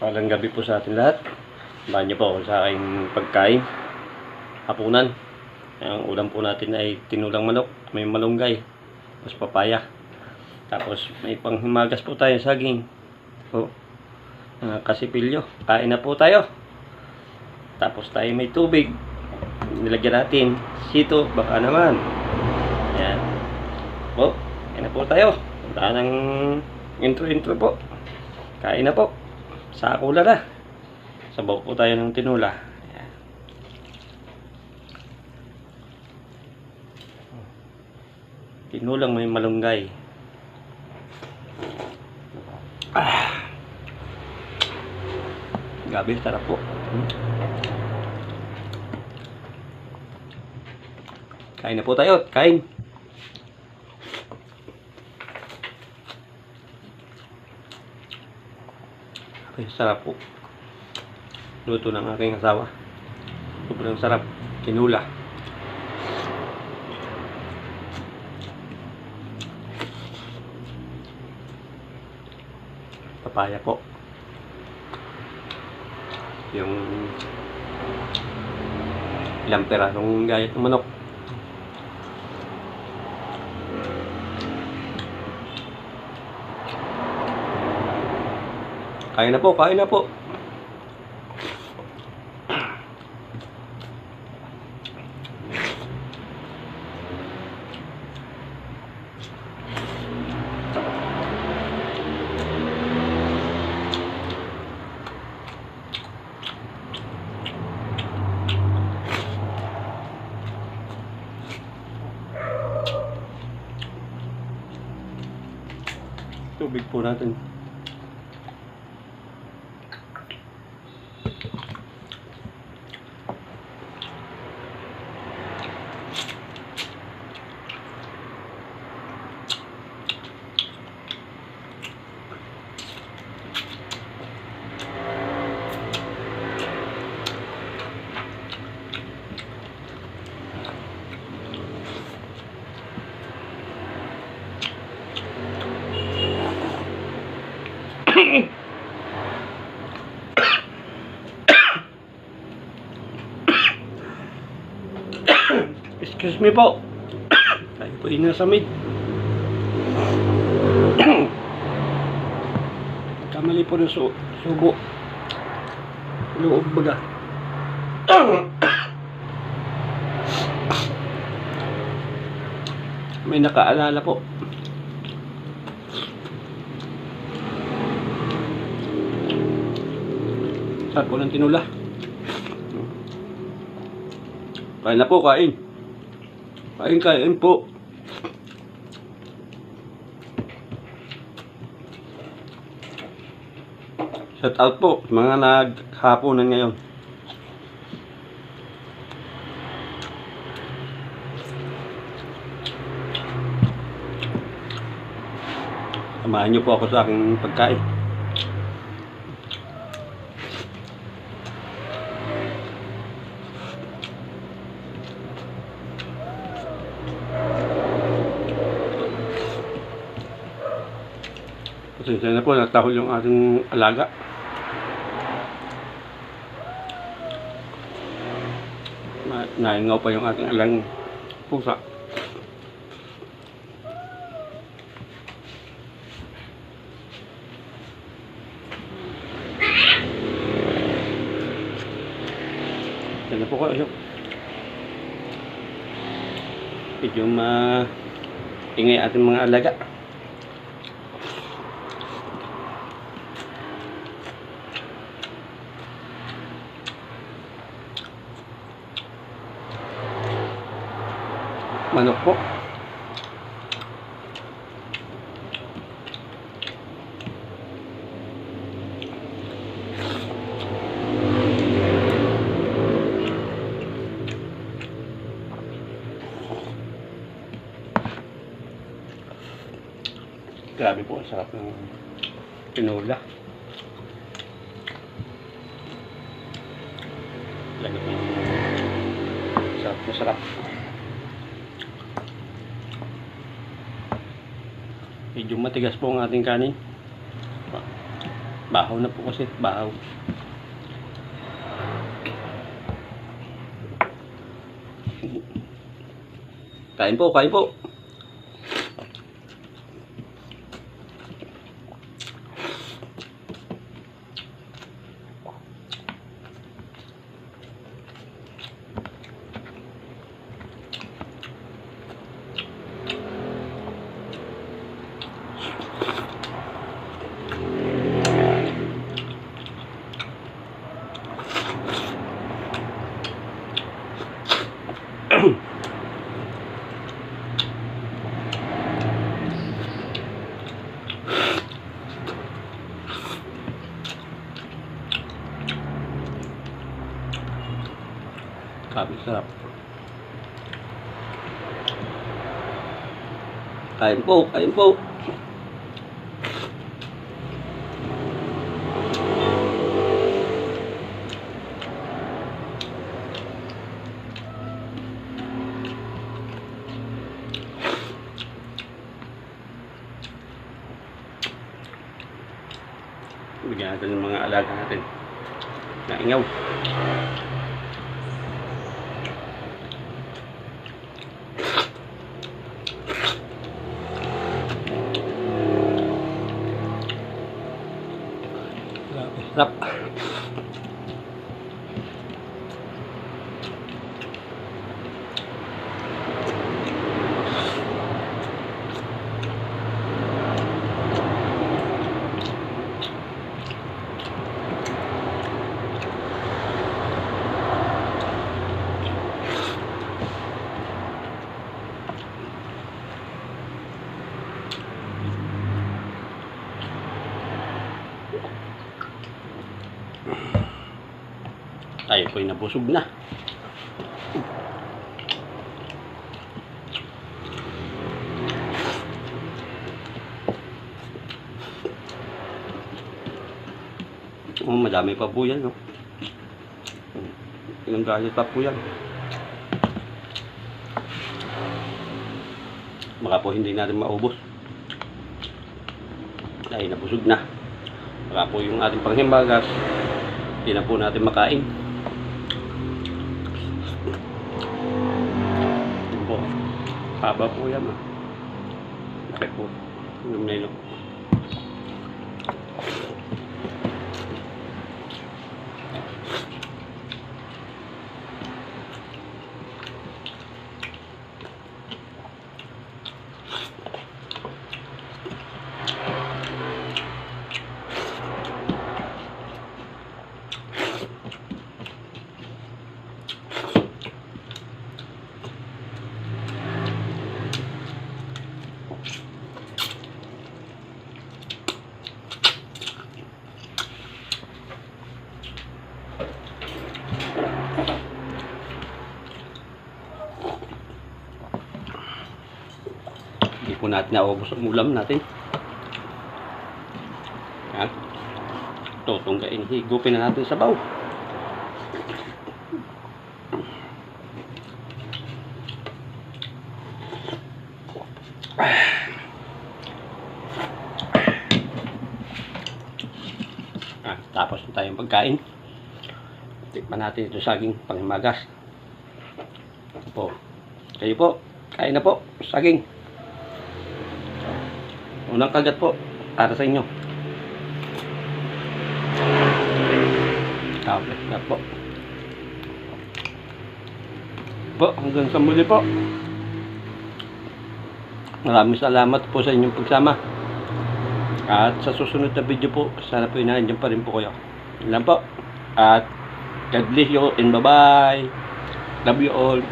Magandang gabi po sa ating lahat. Samahan niyo po ako sa aking pagkain. Hapunan. Ang ulam po natin ay tinulang manok, may malunggay, tapos papaya. Tapos may panghimagas po tayo saging. O, kasipilyo. Kain na po tayo. Tapos tayo may tubig. Nilagyan natin sito, baka naman. Ayan. O, kain na po tayo. Wala nang intro po. Kain na po. Sakula na. Sabaw po tayo ng tinula. Ayan. Tinulang may malunggay. Gabi, sarap po. Kain na po tayo. Kain. Okay, sarap po. Luto ng aking asawa. Sobrang sarap. Tinula. Papaya po. Yung ilang perasong gayat ng manok. Kain na po, kain na po. Tubig po natin. Excuse me po. Tayo po inasamid. Kamali po ng subo. Loob baga. May nakaalala po. Sarap po ng tinula. Kain na po, kain. Kain po. Shout out po mga naghapunan ngayon. Samahan niyo po ako sa aking pagkain. Pasensya na po, natahol yung ating alaga. Naingaw pa yung ating alang pusa. Yan na po kayo. Medyo maingay ating mga alaga. Manok po. Grabe po, ang sarap ng tinula. Lagi po. Sarap na sarap. Medyo matigas po ang ating kanin. Bahaw na po kasi, bahaw. Kain po, kain po. Grabe sarap. Kain po, kain po. Bigyan natin ng mga alaga natin na ingaw. Sarap. Tayo po'y nabusog na. Oh, madami pa po yan, no? Ilang galit pa po yan. Baka po hindi natin maubos. Dahil nabusog na. Baka po yung ating panghimbagas, hindi na po natin makain. Haba po yan, ah. Laki po yung nilo. Hindi po natin naubos ang ulam natin. Yan. Tutunggain. Higupin na natin sa baw. Tapos na tayong pagkain. Tikman natin ito saging panghimagas. Po. Kayo po. Kain na po. Saging. Unang kagat po para sa inyo. Okay na po. Po, hanggang sa muli po. Maraming salamat po sa inyong pagsama. At sa susunod na video po, sana po nandiyan pa rin po kayo. Yan lang po. At God bless you and bye-bye. Love you all.